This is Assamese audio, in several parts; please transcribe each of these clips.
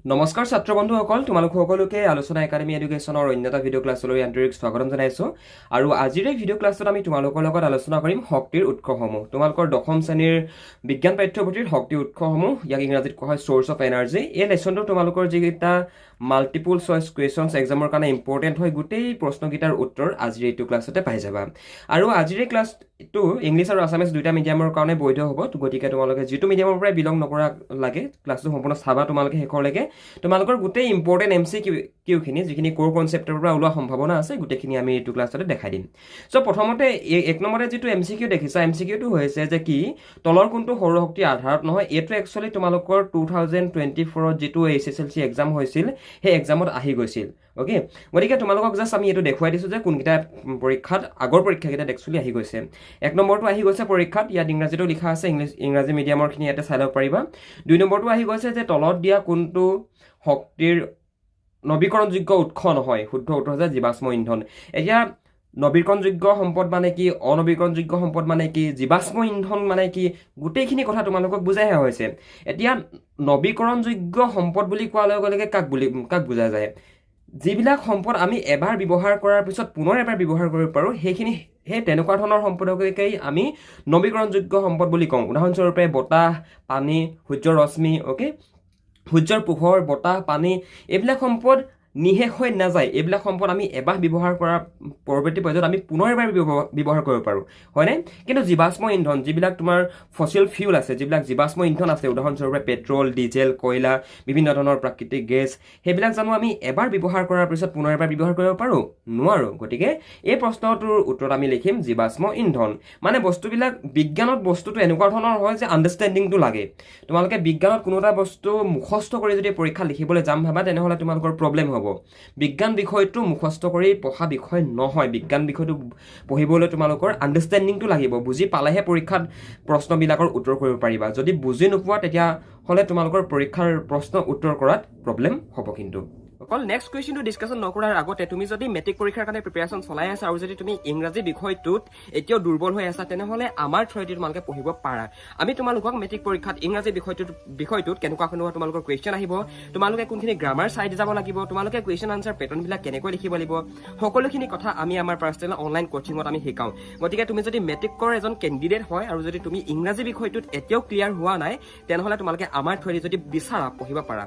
নমস্কাৰ ছাত্ৰ বন্ধুসকল, তোমালোক সকলোকে আলোচনা একাডেমী এডুকেশ্যনৰ অন্য এটা ভিডিঅ' ক্লাছলৈ আন্তৰিক স্বাগতম জনাইছোঁ। আৰু আজিৰ এই ভিডিঅ' ক্লাছত আমি তোমালোকৰ লগত আলোচনা কৰিম শক্তিৰ উৎসসমূহ। তোমালোকৰ দশম শ্ৰেণীৰ বিজ্ঞান পাঠ্যপুথিৰ শক্তিৰ উৎসসমূহ, ইয়াক ইংৰাজীত কোৱা হয় চ'ৰ্চ অফ এনাৰ্জি। এই লেচনটো তোমালোকৰ যিকেইটা মাল্টিপুল চইচ কুৱেশ্যনছ এক্সামৰ কাৰণে ইম্পৰ্টেণ্ট হয়, গোটেই প্ৰশ্নকেইটাৰ উত্তৰ আজিৰ এইটো ক্লাছতে পাই যাবা। আৰু আজিৰ এই ক্লাছটো ইংলিছ আৰু আছামিজ দুইটা মিডিয়ামৰ কাৰণে বৈধ হ'ব, গতিকে তোমালোকে যিটো মিডিয়ামৰ পৰাই বিলং নকৰা লাগে ক্লাছটো সম্পূৰ্ণ চাবা তোমালোকে শেষৰলৈকে। তোমালোকৰ গোটেই ইম্পৰ্টেণ্ট MCQখিনি যিখিনি কোৰ কনচেপ্টৰ পৰা ওলোৱা সম্ভাৱনা আছে গোটেইখিনি আমি এইটো ক্লাছতে দেখাই দিম। চ' প্ৰথমতে এক নম্বৰতে যিটো MCQ দেখিছা, MCQটো হৈছে যে কি তলৰ কোনটো সৌৰশক্তিৰ আধাৰত নহয়। এইটো একচুৱেলি তোমালোকৰ 2024ত যিটো SSLC এক্সাম হৈছিল সেই এক্সামত আহি গৈছিল। অ'কে, গতিকে তোমালোকক জাষ্ট আমি এইটো দেখুৱাই দিছোঁ যে কোনকেইটা পৰীক্ষাত আগৰ পৰীক্ষাকেইটাত একচুৱেলি আহি গৈছে। এক নম্বৰটো আহি গৈছে পৰীক্ষাত, ইয়াত ইংৰাজীতো লিখা আছে, ইংৰাজী মিডিয়ামৰখিনি ইয়াতে চাই ল'ব পাৰিবা। দুই নম্বৰটো আহি গৈছে যে তলত দিয়া কোনটো শক্তিৰ নৱীকৰণযোগ্য উৎস নহয়। শুদ্ধ উত্তৰ হৈছে জীৱাশ্ম ইন্ধন। এতিয়া নৱীকৰণযোগ্য সম্পদ মানে কি, অনৱীকৰণযোগ্য সম্পদ মানে কি, জীৱাশ্ম ইন্ধন মানে কি, গোটেইখিনি কথা তোমালোকক বুজাইহে হৈছে। এতিয়া নৱীকৰণযোগ্য সম্পদ বুলি কোৱাৰ লগে লগে কাক বুজা যায়? যিবিলাক সম্পদ আমি এবাৰ ব্যৱহাৰ কৰাৰ পিছত পুনৰ এবাৰ ব্যৱহাৰ কৰিব পাৰোঁ, সেই তেনেকুৱা ধৰণৰ সম্পদকেই আমি নৱীকৰণযোগ্য সম্পদ বুলি কওঁ। উদাহৰণস্বৰূপে বতাহ, পানী, সূৰ্যৰ ৰশ্মি, অ'কে, সূৰ্যৰ পোহৰ, বতাহ, পানী, এইবিলাক সম্পদ নিশেষ হৈ নাযায়। এইবিলাক সম্পদ আমি এবাৰ ব্যৱহাৰ কৰাৰ পৰৱৰ্তী পৰ্যায়ত আমি পুনৰ এবাৰ ব্যৱহাৰ কৰিব পাৰোঁ, হয়নে? কিন্তু জীৱাশ্ম ইন্ধন, যিবিলাক তোমাৰ ফচিল ফিউল আছে, যিবিলাক জীৱাশ্ম ইন্ধন আছে, উদাহৰণস্বৰূপে পেট্ৰল, ডিজেল, কয়লা, বিভিন্ন ধৰণৰ প্ৰাকৃতিক গেছ, সেইবিলাক জানো আমি এবাৰ ব্যৱহাৰ কৰাৰ পিছত পুনৰ এবাৰ ব্যৱহাৰ কৰিব পাৰোঁ? নোৱাৰোঁ। গতিকে এই প্ৰশ্নটোৰ উত্তৰত আমি লিখিম জীৱাশ্ম ইন্ধন। মানে বস্তুবিলাক বিজ্ঞানত বস্তুটো এনেকুৱা ধৰণৰ হয় যে আণ্ডাৰষ্টেণ্ডিংটো লাগে। তোমালোকে বিজ্ঞানত কোনো এটা বস্তু মুখস্থ কৰি যদি পৰীক্ষা লিখিবলৈ যাম ভাবা, তেনেহ'লে তোমালোকৰ প্ৰব্লেম হ'ব। বিজ্ঞান বিষয়টো মুখস্থ কৰি পঢ়া বিষয় নহয়। বিজ্ঞান বিষয়টো পঢ়িবলৈ তোমালোকৰ আণ্ডাৰষ্টেণ্ডিংটো লাগিব। বুজি পালেহে পৰীক্ষাত প্ৰশ্নবিলাকৰ উত্তৰ কৰিব পাৰিবা। যদি বুজি নোপোৱা তেতিয়াহ'লে তোমালোকৰ পৰীক্ষাৰ প্ৰশ্ন উত্তৰ কৰাত প্ৰব্লেম হ'ব। কিন্তু অকল নেক্সট কুৱেশ্যনটো ডিছকাশ্যন নকৰাৰ আগতে তুমি যদি মেট্ৰিক পৰীক্ষাৰ কাৰণে প্ৰিপেৰেশ্যন চলাই আছা আৰু যদি তুমি ইংৰাজী বিষয়টোত এতিয়াও দুৰ্বল হৈ আছা, তেনেহ'লে আমাৰ থ্ৰুৱেদি তোমালোকে পঢ়িব পাৰা। আমি তোমালোকক মেট্ৰিক পৰীক্ষাত ইংৰাজী বিষয়টোত কেনেকুৱা তোমালোকৰ কুৱেশ্যন আহিব, তোমালোকে কোনখিনি গ্ৰামাৰ চাই যাব লাগিব, তোমালোকে কুৱেশ্যন আনচাৰ পেটাৰ্ণবিলাক কেনেকৈ লিখিব লাগিব, সকলোখিনি কথা আমি আমাৰ পাৰ্চনেল অনলাইন কোচিঙত আমি শিকাওঁ। গতিকে তুমি যদি মেট্ৰিকৰ এজন কেণ্ডিডেট হয় আৰু যদি তুমি ইংৰাজী বিষয়টোত এতিয়াও ক্লিয়াৰ হোৱা নাই, তেনেহ'লে তোমালোকে আমাৰ থ্ৰুৱেদি যদি বিচাৰা পঢ়িব পাৰা।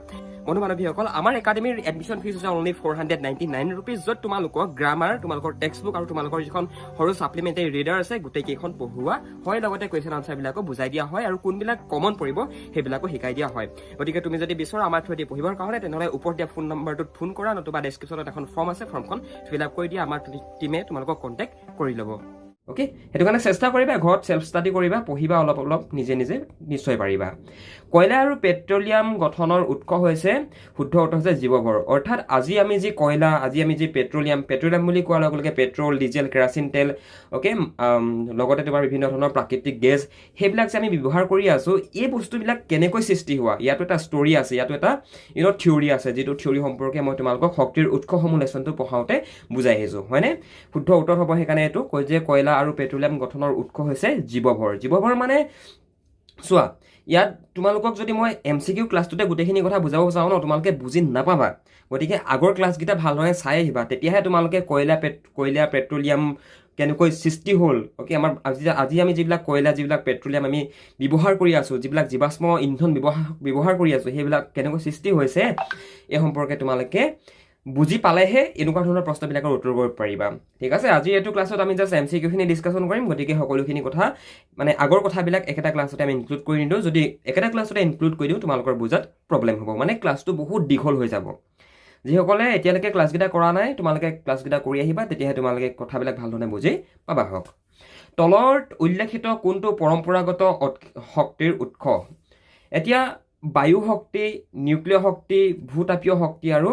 বন্ধু বান্ধৱীসকল, আমাৰ একাডেমীৰ এডমিশ্যন ফিজ হৈছে অনলি 499 ৰুপিজ, য'ত তোমালোকক গ্ৰামাৰ, তোমালোকৰ টেক্সট বুক আৰু তোমালোকৰ যিখন সৰু ছাপ্লিমেণ্টাৰী ৰিডাৰ আছে গোটেইকেইখন পঢ়োৱা হয়, লগতে কুৱেশ্যন আনচাৰবিলাকো বুজাই দিয়া হয় আৰু কোনবিলাক কমন পৰিব সেইবিলাকো শিকাই দিয়া হয়। গতিকে তুমি যদি বিচৰা আমাৰ থ্ৰুৱেদি পঢ়িবৰ কাৰণে, তেনেহ'লে ওপৰত দিয়া ফোন নম্বৰটোত ফোন কৰা, নতুবা ডেছক্ৰিপশ্যনত এখন ফৰ্ম আছে, ফৰ্মখন ফিল আপ কৰি দিয়া, আমাৰ টিমে তোমালোকক কণ্টেক্ট কৰি ল'ব। অ'কে, সেইটো কাৰণে চেষ্টা কৰিবা, ঘৰত চেল্ফ ষ্টাডি কৰিবা, পঢ়িবা অলপ নিজে নিশ্চয় পাৰিবা। কয়লা আৰু পেট্ৰলিয়াম গঠনৰ উৎস হৈছে, শুদ্ধ উত্তৰ হৈছে জীৱভৰ। অৰ্থাৎ আজি আমি যি কয়লা, আজি আমি যি পেট্ৰলিয়াম বুলি কোৱাৰ লগে লগে পেট্ৰল, ডিজেল, কেৰাচিন তেল, অ'কে, লগতে তোমাৰ বিভিন্ন ধৰণৰ প্ৰাকৃতিক গেছ, সেইবিলাক যে আমি ব্যৱহাৰ কৰি আছোঁ, এই বস্তুবিলাক কেনেকৈ সৃষ্টি হোৱা, ইয়াতো এটা ষ্টৰি আছে, ইয়াতো এটা থিয়ৰী আছে, যিটো থিয়ৰী সম্পৰ্কে মই তোমালোকক শক্তিৰ উৎসসমূহ লেচনটো পঢ়াওঁতে বুজাই আহিছোঁ, হয়নে? শুদ্ধ উত্তৰ হ'ব সেইকাৰণে এইটো কৈ যে কয়লা আৰু পেট্ৰলিয়াম গঠনৰ উৎস হৈছে জীৱভৰ। জীৱভৰ মানে চোৱা, ইয়াত তোমালোকক যদি মই MCQ ক্লাছটোতে গোটেইখিনি কথা বুজাব চাওঁ ন, তোমালোকে বুজি নাপাবা। গতিকে আগৰ ক্লাছকেইটা ভালদৰে চাই আহিবা, তেতিয়াহে তোমালোকে কয়লা পেট্ৰলিয়াম কেনেকৈ সৃষ্টি হ'ল, অ'কে, আমাৰ আজি আমি যিবিলাক কয়লা, যিবিলাক পেট্ৰলিয়াম আমি ব্যৱহাৰ কৰি আছোঁ, যিবিলাক জীৱাশ্ম ইন্ধন ব্যৱহাৰ কৰি আছোঁ, সেইবিলাক কেনেকৈ সৃষ্টি হৈছে, এই সম্পৰ্কে তোমালোকে বুজি পালেহে এনেকুৱা ধৰণৰ প্ৰশ্নবিলাকৰ উত্তৰ কৰিব পাৰিবা। ঠিক আছে, আজি এইটো ক্লাছত আমি জাষ্ট MCQখিনি ডিছকাশ্যন কৰিম। গতিকে সকলোখিনি কথা মানে আগৰ কথাবিলাক একেটা ক্লাছতে আমি ইনক্লুড কৰি নিদিওঁ। যদি একেটা ক্লাছতে ইনক্লুড কৰি দিওঁ, তোমালোকৰ বুজাত প্ৰব্লেম হ'ব, মানে ক্লাছটো বহুত দীঘল হৈ যাব। যিসকলে এতিয়ালৈকে ক্লাছকেইটা কৰা নাই, তোমালোকে ক্লাছকেইটা কৰি আহিবা, তেতিয়াহে তোমালোকে কথাবিলাক ভালধৰণে বুজি পাবা। হওক, তলত উল্লেখিত কোনটো পৰম্পৰাগত শক্তিৰ উৎস? এতিয়া বায়ু শক্তি, নিউক্লিয় শক্তি, ভূতাপীয় শক্তি আৰু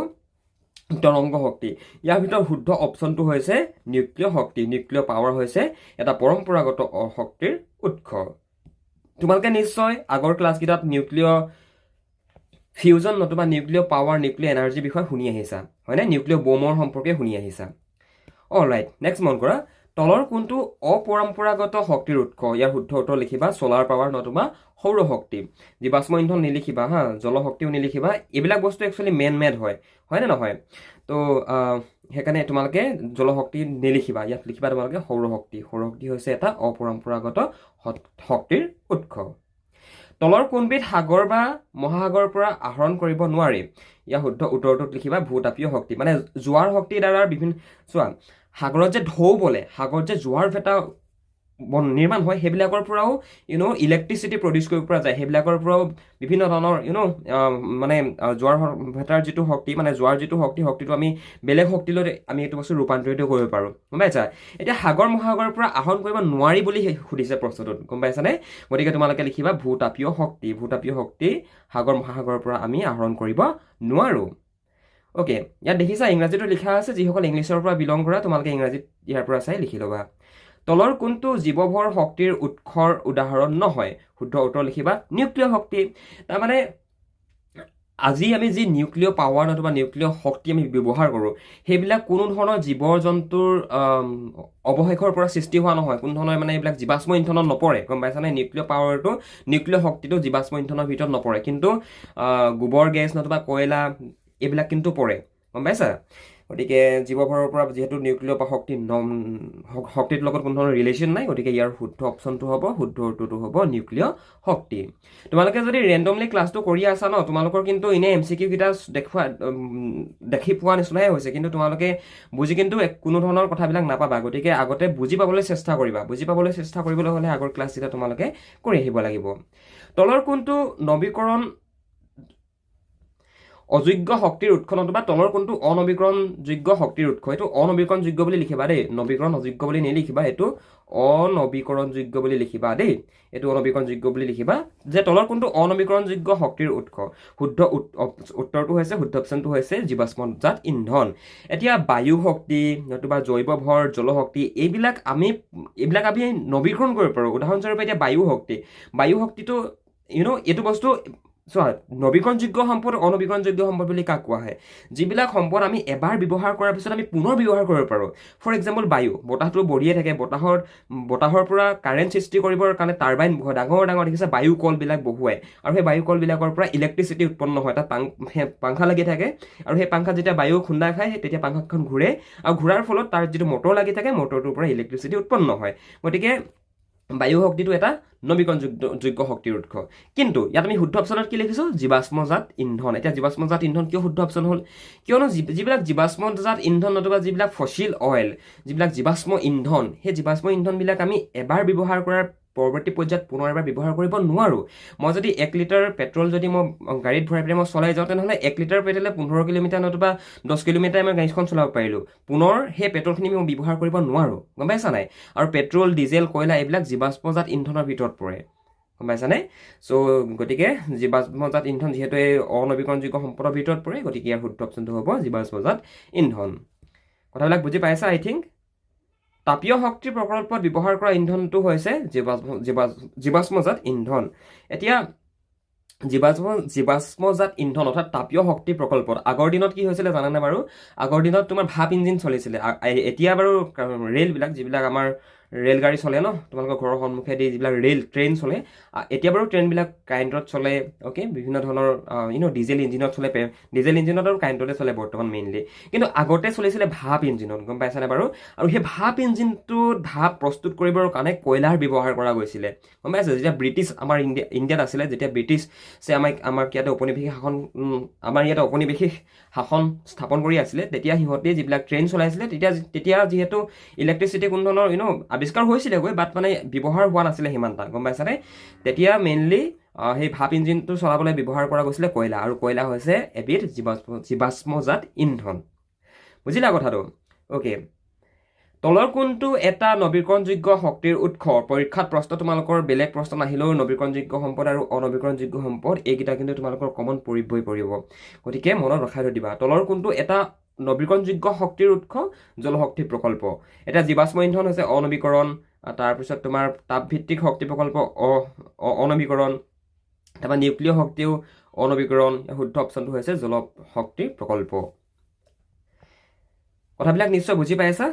তৰংগ শক্তি। ইয়াৰ ভিতৰত শুদ্ধ অপশ্যনটো হৈছে নিউক্লিয় শক্তি। নিউক্লিয় পাৱাৰ হৈছে এটা পৰম্পৰাগত শক্তিৰ উৎস। তোমালোকে নিশ্চয় আগৰ ক্লাছকেইটাত নিউক্লিয় ফিউজন নতুবা নিউক্লিয় পাৱাৰ, নিউক্লিয় এনাৰ্জিৰ বিষয়ে শুনি আহিছা, হয়নে? নিউক্লিয় বোমৰ সম্পৰ্কে শুনি আহিছা। অলৰাইট, নেক্সট মন কৰা, তলৰ কোনটো অপৰম্পৰাগত শক্তিৰ উৎস ইয়াৰ শুদ্ধ উত্তৰ লিখিবা ছলাৰ পাৱাৰ নতুবা সৌৰ শক্তি জীৱাশ্ম ইন্ধন নিলিখিবা হা জলশক্তিও নিলিখিবা এইবিলাক বস্তু একচুৱেলি মেন মেড হয়নে নহয় তো সেইকাৰণে তোমালোকে জলশক্তি নিলিখিবা ইয়াত লিখিবা তোমালোকে সৌৰশক্তি হৈছে এটা অপৰম্পৰাগত শক্তিৰ উৎস তলৰ কোনবিধ সাগৰ বা মহাসাগৰৰ পৰা আহৰণ কৰিব নোৱাৰি ইয়াৰ শুদ্ধ উত্তৰটোত লিখিবা ভূতাপীয় শক্তি মানে জোৱাৰ শক্তিৰ দ্বাৰা বিভিন্ন চোৱা সাগৰত যে ঢৌ বলে সাগৰত যে জোৱাৰ ভেটা নিৰ্মাণ হয় সেইবিলাকৰ পৰাও ইলেক্ট্ৰিচিটি প্ৰডিউচ কৰিব পৰা যায় সেইবিলাকৰ পৰাও বিভিন্ন ধৰণৰ মানে জোৱাৰ ভেটাৰ যিটো শক্তি মানে জোৱাৰ যিটো শক্তিটো আমি বেলেগ শক্তিলৈ আমি এইটো বস্তু ৰূপান্তৰিত কৰিব পাৰোঁ গম পাইছা এতিয়া সাগৰ মহাসাগৰৰ পৰা আহৰণ কৰিব নোৱাৰি বুলি সুধিছে প্ৰশ্নটোত গম পাইছানে গতিকে তোমালোকে লিখিবা ভূতাপীয় শক্তি সাগৰ মহাসাগৰৰ পৰা আমি আহৰণ কৰিব নোৱাৰোঁ অ'কে ইয়াত দেখিছা ইংৰাজীটো লিখা আছে যিসকল ইংলিছৰ পৰা বিলং কৰা তোমালোকে ইংৰাজীত ইয়াৰ পৰা চাই লিখি ল'বা তলৰ কোনটো জীৱভৰ শক্তিৰ উৎসৰ উদাহৰণ নহয় শুদ্ধ উত্তৰ লিখিবা নিউক্লিয় শক্তি তাৰমানে আজি আমি যি নিউক্লিয় পাৱাৰ নতুবা নিউক্লিয় শক্তি আমি ব্যৱহাৰ কৰোঁ সেইবিলাক কোনো ধৰণৰ জীৱ জন্তুৰ অৱশেষৰ পৰা সৃষ্টি হোৱা নহয় কোনো ধৰণৰ মানে এইবিলাক জীৱাশ্ম ইন্ধনত নপৰে গম পাইছানে নিউক্লিয় পাৱাৰটো নিউক্লিয় শক্তিটো জীৱাশ্ম ইন্ধনৰ ভিতৰত নপৰে কিন্তু গোবৰ গেছ নতুবা কয়লা এইবিলাক কিন্তু পৰে গম পাইছা গতিকে জীৱভৰৰ পৰা যিহেতু নিউক্লিয় শক্তিৰ লগত কোনো ধৰণৰ ৰিলেশ্যন নাই গতিকে ইয়াৰ শুদ্ধ অপশ্যনটো হ'ব শুদ্ধ উত্তৰটো হ'ব নিউক্লিয় শক্তি তোমালোকে যদি ৰেণ্ডমলি ক্লাছটো কৰি আছা ন তোমালোকৰ কিন্তু এনে MCQ কেইটা দেখি পোৱা নিচিনাহে হৈছে কিন্তু তোমালোকে বুজি কিন্তু কোনো ধৰণৰ কথাবিলাক নাপাবা গতিকে আগতে বুজি পাবলৈ চেষ্টা কৰিবা বুজি পাবলৈ চেষ্টা কৰিবলৈ হ'লে আগৰ ক্লাছ কেইটা তোমালোকে কৰি আহিব লাগিব তলৰ কোনটো নৱীকৰণ অযোগ্য শক্তিৰ উৎস নতুবা তলৰ কোনটো অনবীকৰণযোগ্য শক্তিৰ উৎস এইটো অনবীকৰণযোগ্য বুলি লিখিবা দেই নৱীকৰণ অযোগ্য বুলি নিলিখিবা এইটো অনবীকৰণযোগ্য বুলি লিখিবা দেই এইটো অনবীকৰণযোগ্য বুলি লিখিবা যে তলৰ কোনটো অনবীকৰণযোগ্য শক্তিৰ উৎস শুদ্ধ উত্তৰটো হৈছে শুদ্ধ অপশ্যনটো হৈছে জীৱাশ্মজাত ইন্ধন এতিয়া বায়ু শক্তি নতুবা জৈৱ ভৰ জলশক্তি এইবিলাক আমি নৱীকৰণ কৰিব পাৰোঁ উদাহৰণস্বৰূপে এতিয়া বায়ু শক্তিটো এইটো বস্তু চোৱা নৱীকৰণযোগ্য সম্পদ অনবীকৰণযোগ্য সম্পদ বুলি কাক কোৱা হয় যিবিলাক সম্পদ আমি এবাৰ ব্যৱহাৰ কৰাৰ পিছত আমি পুনৰ ব্যৱহাৰ কৰিব পাৰোঁ ফৰ এক্সাম্পল বায়ু বতাহটো বঢ়িয়ে থাকে বতাহৰ পৰা কাৰেণ্ট সৃষ্টি কৰিবৰ কাৰণে টাৰ্বাইন ডাঙৰ দেখিছে বায়ু কলবিলাক বহুৱাই আৰু সেই বায়ু কলবিলাকৰ পৰা ইলেক্ট্ৰিচিটি উৎপন্ন হয় তাত পাংখা লাগি থাকে আৰু সেই পাংখাত যেতিয়া বায়ু খুন্দা খায় তেতিয়া পাংখাখন ঘূৰে আৰু ঘূৰাৰ ফলত তাৰ যিটো মটৰ লাগি থাকে মটৰটোৰ পৰা ইলেক্ট্ৰিচিটি উৎপন্ন হয় গতিকে বায়ু শক্তিটো এটা নৱীকৰণযোগ্য শক্তিৰ উৎস কিন্তু ইয়াত আমি শুদ্ধ অপশ্যনত কি লিখিছোঁ জীৱাশ্মজাত ইন্ধন এতিয়া জীৱাশ্মজাত ইন্ধন কিয় শুদ্ধ অপশ্যন হ'ল কিয়নো যিবিলাক জীৱাশ্মজাত ইন্ধন নতুবা যিবিলাক ফচিল অইল যিবিলাক জীৱাশ্ম ইন্ধন সেই জীৱাশ্ম ইন্ধনবিলাক আমি এবাৰ ব্যৱহাৰ কৰাৰ পৰৱৰ্তী পৰ্যায়ত পুনৰ এবাৰ ব্যৱহাৰ কৰিব নোৱাৰোঁ মই যদি 1 লিটাৰ পেট্ৰল যদি মই গাড়ীত ভৰাই পেলাই মই চলাই যাওঁ তেনেহ'লে 1 লিটাৰ পেট্ৰলে 15 কিলোমিটাৰ নতুবা 10 কিলোমিটাৰ মই গাড়ীখন চলাব পাৰিলোঁ পুনৰ সেই পেট্ৰলখিনি মই ব্যৱহাৰ কৰিব নোৱাৰোঁ গম পাইছা নাই আৰু পেট্ৰল ডিজেল কয়লা এইবিলাক জীৱাশ্মজাত ইন্ধনৰ ভিতৰত পৰে গম পাইছানে চ' গতিকে জীৱাশ্মজাত ইন্ধন যিহেতু এই অনবীকৰণযোগ্য সম্পদৰ ভিতৰত পৰে গতিকে ইয়াৰ শুদ্ধ অপশ্যনটো হ'ব জীৱাশ্মজাত ইন্ধন কথাবিলাক বুজি পাইছা আই থিংক তাপীয় শক্তি প্ৰকল্পত ব্যৱহাৰ কৰা ইন্ধনটো হৈছে জীৱাশ্মজাত ইন্ধন এতিয়া জীৱাশ্মজাত ইন্ধন অৰ্থাৎ তাপীয় শক্তি প্ৰকল্পত আগৰ দিনত কি হৈছিলে জানানে বাৰু আগৰ দিনত তোমাৰ ভাপ ইঞ্জিন চলিছিলে এতিয়া বাৰু ৰেলবিলাক যিবিলাক আমাৰ ৰেলগাড়ী চলে ন তোমালোকৰ ঘৰৰ সন্মুখেদি যিবিলাক ট্ৰেইন চলে এতিয়া বাৰু ট্ৰেইনবিলাক কাৰেণ্টত চলে অ'কে বিভিন্ন ধৰণৰ ডিজেল ইঞ্জিনত চলে ডিজেল ইঞ্জিনত আৰু কাৰেণ্টতে চলে বৰ্তমান মেইনলি কিন্তু আগতে চলিছিলে ভাপ ইঞ্জিনত গম পাইছানে বাৰু আৰু সেই ভাপ ইঞ্জিনটোত ভাপ প্ৰস্তুত কৰিবৰ কাৰণে কয়লাৰ ব্যৱহাৰ কৰা গৈছিলে গম পাইছে যেতিয়া ব্ৰিটিছ আমাৰ ইণ্ডিয়াত আছিলে যেতিয়া ব্ৰিটিছে আমাক ইয়াতে ঔপনিৱেশিক শাসন স্থাপন কৰি আছিলে তেতিয়া সিহঁতে যিবিলাক ট্ৰেইন চলাইছিলে তেতিয়া যিহেতু ইলেক্ট্ৰিচিটি কোনো ধৰণৰ আৱিষ্কাৰ হৈছিলেগৈ বাট মানে ব্যৱহাৰ হোৱা নাছিলে সিমানটা গম পাইছানে তেতিয়া মেইনলি সেই ভাপ ইঞ্জিনটো চলাবলৈ ব্যৱহাৰ কৰা গৈছিলে কয়লা আৰু কয়লা হৈছে এবিধ জীৱাশ্মজাত ইন্ধন বুজিলা কথাটো অ'কে তলৰ কোনটো এটা নৱীকৰণযোগ্য শক্তিৰ উৎস পৰীক্ষাত প্ৰশ্ন তোমালোকৰ বেলেগ প্ৰশ্ন নাহিলেও নৱীকৰণযোগ্য সম্পদ আৰু অনৱীকৰণযোগ্য সম্পদ এইকেইটা কিন্তু তোমালোকৰ কমন পৰিব গতিকে মনত ৰখাই থৈ দিবা তলৰ কোনটো এটা নৱীকৰণযোগ্য শক্তিৰ উৎস জলশক্তি প্ৰকল্প এতিয়া জীৱাশ্ম ইন্ধন হৈছে অনৱীকৰণ তাৰপিছত তোমাৰ তাপভিত্তিক শক্তি প্ৰকল্প অনৱীকৰণ তাৰপৰা নিউক্লিয় শক্তিও অনৱীকৰণ শুদ্ধ অপশ্যনটো হৈছে জলশক্তি প্ৰকল্প কথাবিলাক নিশ্চয় বুজি পাইছা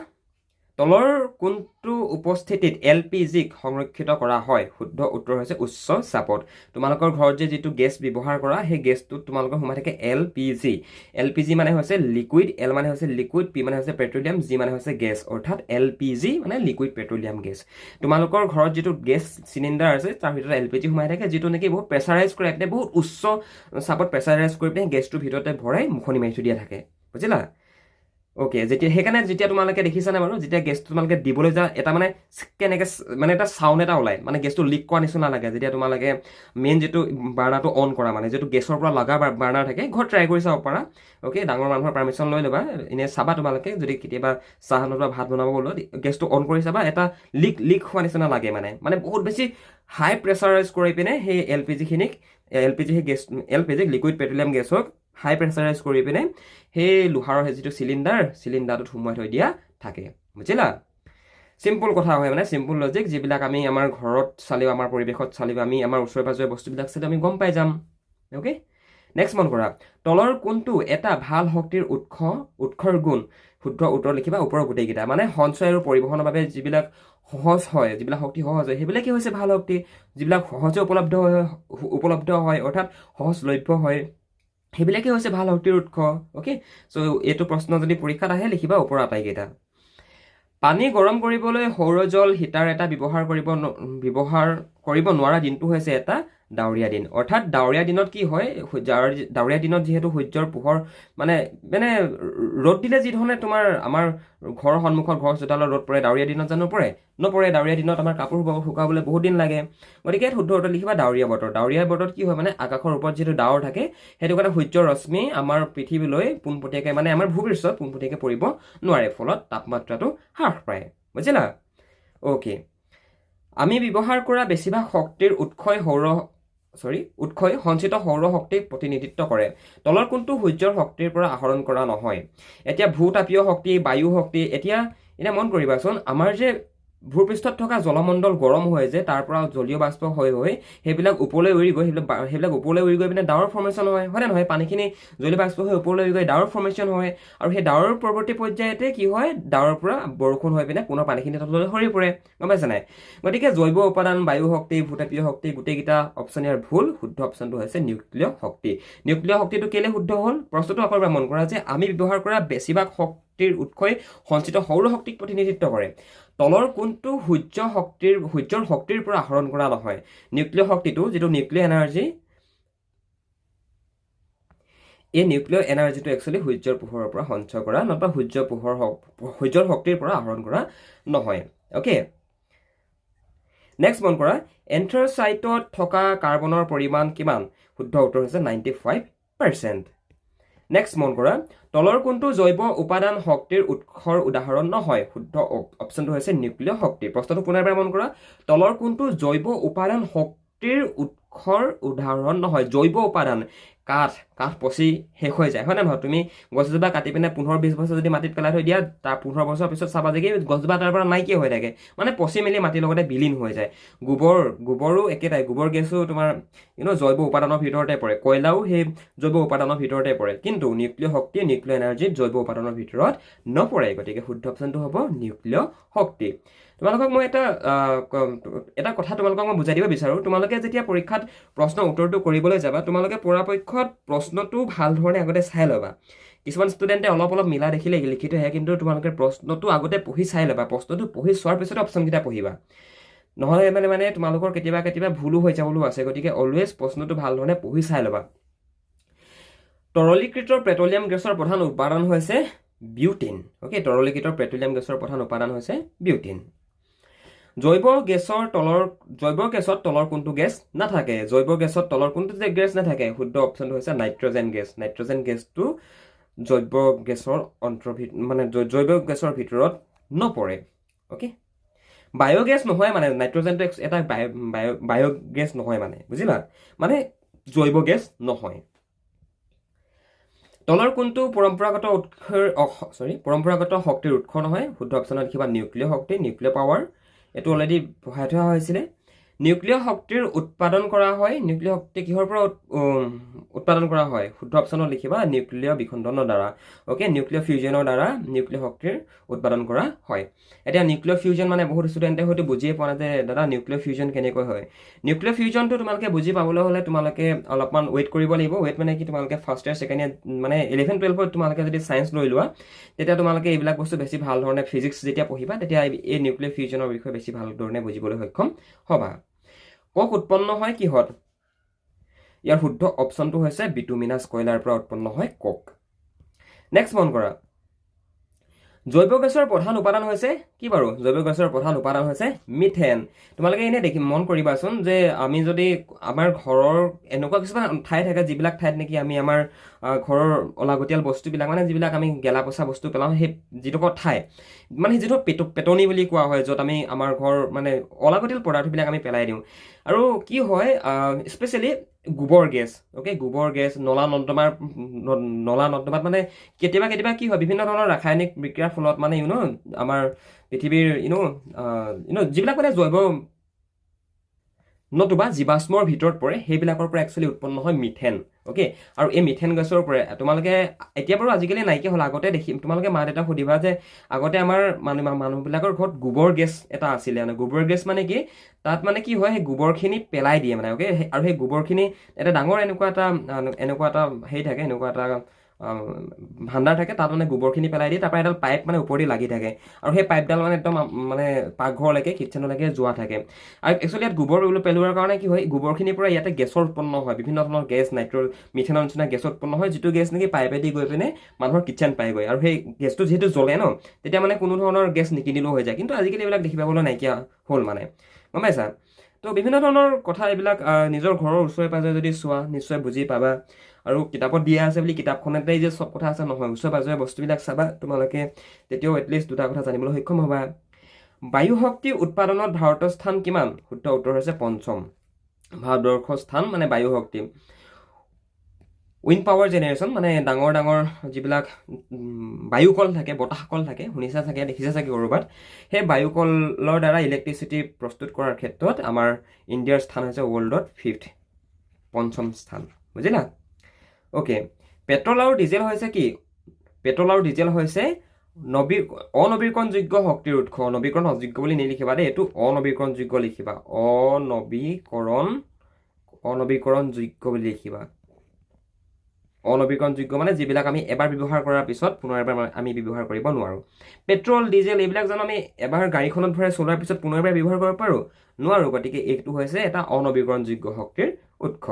তলৰ কোনটো উপস্থিতিত LPG-ক সংৰক্ষিত কৰা হয় শুদ্ধ উত্তৰ হৈছে উচ্চ চাপত তোমালোকৰ ঘৰত যে যিটো গেছ ব্যৱহাৰ কৰা সেই গেছটোত তোমালোকৰ সোমাই থাকে LPG মানে হৈছে লিকুইড L মানে হৈছে লিকুইড P মানে হৈছে পেট্ৰলিয়াম G মানে হৈছে গেছ অৰ্থাৎ LPG মানে লিকুইড পেট্ৰলিয়াম গেছ তোমালোকৰ ঘৰত যিটো গেছ চিলিণ্ডাৰ আছে তাৰ ভিতৰত LPG সোমাই থাকে যিটো নেকি বহুত প্ৰেছাৰাইজ কৰি পিনে বহুত উচ্চ চাপত প্ৰেছাৰাইজ কৰি পিনে গেছটোৰ ভিতৰতে ভৰাই মুখনি মাৰি থৈ দিয়া থাকে বুজিলা ওকে সেইকাৰণে যেতিয়া তোমালোকে দেখিছানে বাৰু যেতিয়া গেছটো তোমালোকে দিবলৈ যা এটা মানে কেনেকৈ মানে এটা চাউণ্ড এটা ওলায় মানে গেছটো লিক কৰা নিচিনা লাগে যেতিয়া তোমালোকে মেইন যিটো বাৰ্ণাৰটো অন কৰা মানে যিটো গেছৰ পৰা লগা বাৰ্ণাৰ থাকে ঘৰত ট্ৰাই কৰি চাব পাৰা অ'কে ডাঙৰ মানুহৰ পাৰ্মিশ্যন লৈ ল'বা এনেই চাবা তোমালোকে যদি কেতিয়াবা চাহ নতুবা ভাত বনাব গ'লো গেছটো অন কৰি চাবা এটা লিক হোৱা নিচিনা লাগে মানে বহুত বেছি হাই প্ৰেছাৰাইজ কৰি পিনে সেই LPG লিকুইড পেট্ৰলিয়াম গেছক হাই প্ৰেছাৰাইজ কৰি পিনে সেই লোহাৰৰ যিটো চিলিণ্ডাৰটোত সোমোৱাই থৈ দিয়া থাকে বুজিলা চিম্পল কথা হয় মানে চিম্পল লজিক যিবিলাক আমি আমাৰ ঘৰত চালিও আমাৰ পৰিৱেশত চালিও আমি আমাৰ ওচৰে পাজৰে বস্তুবিলাক চালিও আমি গম পাই যাম অ'কে নেক্সট মন কৰা তলৰ কোনটো এটা ভাল শক্তিৰ উৎসৰ গুণ শুদ্ধ উত্তৰ লিখিবা ওপৰৰ গোটেইকেইটা মানে সঞ্চয় আৰু পৰিবহণৰ বাবে যিবিলাক সহজ হয় যিবিলাক শক্তি সহজ হয় সেইবিলাকেই হৈছে ভাল শক্তি যিবিলাক সহজে উপলব্ধ হয় অৰ্থাৎ সহজলভ্য হয় সেইবিলাকেই হৈছে ভাল শক্তিৰ উৎস অ'কে চ' এইটো প্ৰশ্ন যদি পৰীক্ষাত আহে লিখিবা ওপৰৰ আটাইকেইটা পানী গৰম কৰিবলৈ সৌৰজল হিটাৰ এটা ব্যৱহাৰ কৰিব নোৱাৰা দিনটো হৈছে এটা ডাৱৰীয়া দিন অৰ্থাৎ ডাৱৰীয়া দিনত কি হয় ডাৱৰীয়া দিনত যিহেতু সূৰ্যৰ পোহৰ মানে ৰ'দ দিলে যি ধৰণে তোমাৰ আমাৰ ঘৰৰ সন্মুখত ঘৰ চোতালত ৰ'দ পৰে ডাৱৰীয়া দিনত জানো নপৰে ডাৱৰীয়া দিনত আমাৰ কাপোৰ শুকাবলৈ বহুত দিন লাগে গতিকে শুদ্ধ উত্তৰ লিখিবা ডাৱৰীয়া বতৰত কি হয় মানে আকাশৰ ওপৰত যিটো ডাৱৰ থাকে সেইটো কাৰণে সূৰ্যৰ ৰশ্মি আমাৰ পৃথিৱীলৈ পোনপটীয়াকৈ মানে আমাৰ ভূপৃষ্ঠত পোনপটীয়াকৈ পৰিব নোৱাৰে ফলত তাপমাত্ৰাটো হ্ৰাস পায় বুজিলা অ'কে আমি ব্যৱহাৰ কৰা বেছিভাগ শক্তিৰ উৎসই সঞ্চিত সৌৰ শক্তিক প্ৰতিনিধিত্ব কৰে তলৰ কোনটো সূৰ্যৰ শক্তিৰ পৰা আহৰণ কৰা নহয় এতিয়া ভূতাপীয় শক্তি বায়ু শক্তি এতিয়া মন কৰিবাচোন আমাৰ যে ভূপৃষ্ঠত থকা জলমণ্ডল গৰম হয় যে তাৰ পৰা জলীয় বাষ্প হৈ সেইবিলাক ওপৰলৈ উৰি গৈ সেইবিলাক ওপৰলৈ উৰি গৈ পিনে ডাৱৰ ফৰ্মেশ্যন হয় নে নহয় পানীখিনি জলীয় বাষ্প হৈ ওপৰলৈ উৰি গৈ ডাৱৰ ফৰ্মেশ্যন হয় আৰু সেই ডাৱৰৰ পৰৱৰ্তী পৰ্যায়তে কি হয় ডাৱৰৰ পৰা বৰষুণ হৈ পিনে পুনৰ পানীখিনি তললৈ সৰি পৰে গম পাইছে নাই গতিকে জৈৱ উপাদান বায়ু শক্তি ভূতাপীয় শক্তি গোটেইকেইটা অপশ্যন ইয়াৰ ভুল শুদ্ধ অপশ্যনটো হৈছে নিউক্লিয় শক্তিটো কেলে শুদ্ধ হ'ল প্ৰশ্নটো আকৌ এবাৰ মন কৰা যে আমি ব্যৱহাৰ কৰা বেছিভাগ শক্তিৰ উৎসই সঞ্চিত সৌৰ শক্তিক প্ৰতিনিধিত্ব কৰে তলৰ কোনটো সূৰ্যৰ শক্তিৰ পৰা আহৰণ কৰা নহয় নিউক্লিয় শক্তিটো যিটো নিউক্লিয় এনাৰ্জি এই নিউক্লিয় এনাৰ্জিটো একচুৱেলি সূৰ্যৰ পোহৰৰ পৰা সঞ্চয় কৰা নতুবা সূৰ্যৰ শক্তিৰ পৰা আহৰণ কৰা নহয় অ'কে নেক্সট মন কৰা এন্থ্ৰাচাইটত থকা কাৰ্বনৰ পৰিমাণ কিমান শুদ্ধ উত্তৰ হৈছে 95%। নেক্সট মন কৰা তলৰ কোনটো জৈৱ উপাদান শক্তিৰ উৎসৰ উদাহৰণ নহয় শুদ্ধ অপশ্যনটো হৈছে নিউক্লিয় শক্তি প্ৰশ্নটো পুনৰবাৰ মন কৰা তলৰ কোনটো জৈৱ উপাদান শক্তিৰ উৎসৰ উদাহৰণ নহয় জৈৱ উপাদান কাঠ পচি শেষ হৈ যায় হয় নে নহয় তুমি গছ এজোপা কাটি পিনে 15-20 বছৰ যদি মাটিত পেলাই থৈ দিয়া তাৰ 15 বছৰ পিছত চাবা যে গছজোপা তাৰ পৰা নাইকিয়া হৈ থাকে মানে পচি মেলি মাটিৰ লগতে বিলীন হৈ যায় গোবৰো একেটাই গোবৰ গেছো তোমাৰ জৈৱ উপাদানৰ ভিতৰতে পৰে কয়লাও সেই জৈৱ উপাদানৰ ভিতৰতে পৰে কিন্তু নিউক্লিয় শক্তি নিউক্লিয় এনাৰ্জিত জৈৱ উপাদানৰ ভিতৰত নপৰে গতিকে শুদ্ধ অপশ্যনটো হ'ব নিউক্লিয় শক্তি তোমালোকক মই এটা কথা তোমালোকক মই বুজাই দিব বিচাৰোঁ তোমালোকে যেতিয়া পৰীক্ষাত প্ৰশ্ন উত্তৰটো কৰিবলৈ যাবা তোমালোকে পৰাপক্ষত প্ৰশ্নটো ভাল ধৰণে আগতে চাই ল'বা কিছুমান ষ্টুডেণ্টে অলপ মিলা দেখিলে লিখি থৈ আহে কিন্তু তোমালোকে প্ৰশ্নটো আগতে পঢ়ি চাই ল'বা প্ৰশ্নটো পঢ়ি চোৱাৰ পিছতে অপশ্যনকেইটা পঢ়িবা নহ'লে মানে তোমালোকৰ কেতিয়াবা ভুলো হৈ যাবলৈও আছে গতিকে অলৱেজ প্ৰশ্নটো ভাল ধৰণে পঢ়ি চাই ল'বা তৰলীকৃত পেট্ৰলিয়াম গেছৰ প্ৰধান উপাদান হৈছে বিউটিন অ'কে তৰলীকৃত পেট্ৰলিয়াম গেছৰ প্ৰধান উপাদান হৈছে বিউটিন জৈৱ গেছৰ তলৰ কোনটো গেছ নাথাকে জৈৱ গেছৰ তলৰ কোনটো গেছ নাথাকে শুদ্ধ অপশ্যনটো হৈছে নাইট্ৰজেন গেছটো জৈৱ গেছৰ ভিতৰত নপৰে অ'কে বায়'গেছ নহয় মানে নাইট্ৰজেনটো এটা বায়'গেছ নহয় মানে বুজিলা মানে জৈৱ গেছ নহয় তলৰ কোনটো পৰম্পৰাগত শক্তিৰ উৎস নহয় শুদ্ধ অপশ্যনত লিখিবা নিউক্লিয় শক্তি নিউক্লিয় পাৱাৰ এইটো অলৰেডি পঢ়াই থোৱা হৈছিলে নিউক্লিয় শক্তিৰ উৎপাদন কৰা হয় নিউক্লিয় শক্তি কিহৰ পৰা উৎপাদন কৰা হয় শুদ্ধ অপশ্যনত লিখিবা নিউক্লিয় বিখণ্ডনৰ দ্বাৰা ওকে নিউক্লিয় ফিউজনৰ দ্বাৰা নিউক্লিয় শক্তিৰ উৎপাদন কৰা হয় এতিয়া নিউক্লিয় ফিউজন মানে বহুত ষ্টুডেণ্টে হয়তো বুজিয়ে পোৱা নাই যে দাদা নিউক্লিয় ফিউজন কেনেকৈ হয় নিউক্লিয় ফিউজনটো তোমালোকে বুজি পাবলৈ হ'লে তোমালোকে অলপমান ৱেইট কৰিব লাগিব ৱেইট মানে কি তোমালোকে ফাৰ্ষ্ট ইয়াৰ ছেকেণ্ড ইয়াৰ মানে 11-12ত তোমালোকে যদি ছায়েন্স লৈ লোৱা তেতিয়া তোমালোকে এইবিলাক বস্তু বেছি ভাল ধৰণে ফিজিক্স যেতিয়া পঢ়িবা তেতিয়া এই নিউক্লিয় ফিউজনৰ বিষয়ে বেছি ভাল ধৰণে বুজিবলৈ সক্ষম হ'বা কক উৎপন্ন হয় কিহত ইয়াৰ শুদ্ধ অপশ্যনটো হৈছে বিটুমিনাছ কয়লাৰ পৰা উৎপন্ন হয় কক নেক্সট মন কৰা জৈৱ গেছৰ প্ৰধান উপাদান হৈছে কি বাৰু জৈৱ গেছৰ প্ৰধান উপাদান হৈছে মিথেন তোমালোকে এনে দেখি মন কৰিবাচোন যে আমি যদি আমাৰ ঘৰৰ এনেকুৱা কিছুমান ঠাই থাকে যিবিলাক ঠাইত নেকি আমি আমাৰ ঘৰৰ অলাগতিয়াল বস্তুবিলাক মানে যিবিলাক আমি গেলা পচা বস্তু পেলাওঁ সেই যিডোখৰ ঠাই মানে যিটো পেটনি বুলি কোৱা হয় য'ত আমি আমাৰ ঘৰ মানে অলাগতিয়াল পদাৰ্থবিলাক আমি পেলাই দিওঁ আৰু কি হয় স্পেচিয়েলি গোবৰ গেছ অ'কে গোবৰ গেছ নলা নৰ্দমাত মানে কেতিয়াবা কি হয় বিভিন্ন ধৰণৰ ৰাসায়নিক বিক্ৰিয়াৰ ফলত মানে আমাৰ পৃথিৱীৰ যিবিলাক মানে জৈৱ নতুবা জীৱাশ্মৰ ভিতৰত পৰে সেইবিলাকৰ পৰা একচুৱেলি উৎপন্ন হয় মিথেন অ'কে আৰু এই মিথেন গেছৰ পৰা তোমালোকে এতিয়া বাৰু আজিকালি নাইকিয়া হ'ল আগতে তোমালোকে মা দেউতাক সুধিবা যে আগতে আমাৰ মানুহবিলাকৰ ঘৰত গোবৰ গেছ এটা আছিলে মানে গোবৰ গেছ মানে কি তাত মানে কি হয় সেই গোবৰখিনি পেলাই দিয়ে মানে অ'কে আৰু সেই গোবৰখিনি এটা ডাঙৰ এনেকুৱা এটা হেৰি থাকে এনেকুৱা এটা ভাণ্ডাৰ থাকে তাত মানে গোবৰখিনি পেলাই দিয়ে তাৰপৰা এডাল পাইপ মানে ওপৰেদি লাগি থাকে আৰু সেই পাইপডাল মানে একদম মানে পাকঘৰলৈকে কিটচেনলৈকে যোৱা থাকে আৰু একচুৱেলি ইয়াত গোবৰ পেলোৱাৰ কাৰণে কি হয় গোবৰখিনিৰ পৰা ইয়াতে গেছৰ উৎপন্ন হয় বিভিন্ন ধৰণৰ গেছ মিথেনৰ নিচিনা গেছ উৎপন্ন হয় যিটো গেছ নেকি পাইপেদি গৈ পিনে মানুহৰ কিটচেন পাইগৈ আৰু সেই গেছটো যিহেতু জ্বলে ন তেতিয়া মানে কোনো ধৰণৰ গেছ নিকিনিলেও হৈ যায় কিন্তু আজিকালি এইবিলাক দেখি পাবলৈ নাইকিয়া হ'ল মানে গম পাইছা তো বিভিন্ন ধৰণৰ কথা এইবিলাক নিজৰ ঘৰৰ ওচৰে পাজৰে যদি চোৱা নিশ্চয় বুজি পাবা আৰু কিতাপত দিয়া আছে বুলি কিতাপখনতেই যে চব কথা আছে নহয় ওচৰে পাজৰে বস্তুবিলাক চাবা তোমালোকে তেতিয়াও এটলিষ্ট দুটা কথা জানিবলৈ সক্ষম হ'বা বায়ু শক্তি উৎপাদনত ভাৰতৰ স্থান কিমান শুদ্ধ উত্তৰ হৈছে পঞ্চম ভাৰতবৰ্ষৰ স্থান মানে বায়ু শক্তি উইণ্ড পাৱাৰ জেনেৰেশ্যন মানে ডাঙৰ যিবিলাক বায়ুকল থাকে বতাহকল থাকে শুনিছা চাগে দেখিছা চাগে ক'ৰবাত সেই বায়ুকলৰ দ্বাৰা ইলেক্ট্ৰিচিটি প্ৰস্তুত কৰাৰ ক্ষেত্ৰত আমাৰ ইণ্ডিয়াৰ স্থান হৈছে ৱৰ্ল্ডত 5th পঞ্চম স্থান বুজিলা অ'কে পেট্ৰল আৰু ডিজেল হৈছে কি পেট্ৰল আৰু ডিজেল হৈছে অনবীকৰণযোগ্য শক্তিৰ উৎস নবীকৰণযোগ্য বুলি নিলিখিবা দেই এইটো অনবীকৰণযোগ্য লিখিবা অনবীকৰণযোগ্য বুলি লিখিবা অনবীকৰণযোগ্য মানে যিবিলাক আমি এবাৰ ব্যৱহাৰ কৰাৰ পিছত পুনৰ এবাৰ আমি ব্যৱহাৰ কৰিব নোৱাৰোঁ পেট্ৰল ডিজেল এইবিলাক জানো আমি এবাৰ গাড়ীখনত ভৰাই চলোৱাৰ পিছত পুনৰ এবাৰ ব্যৱহাৰ কৰিব পাৰোঁ নোৱাৰোঁ গতিকে এইটো হৈছে এটা অনবীকৰণযোগ্য শক্তিৰ উৎস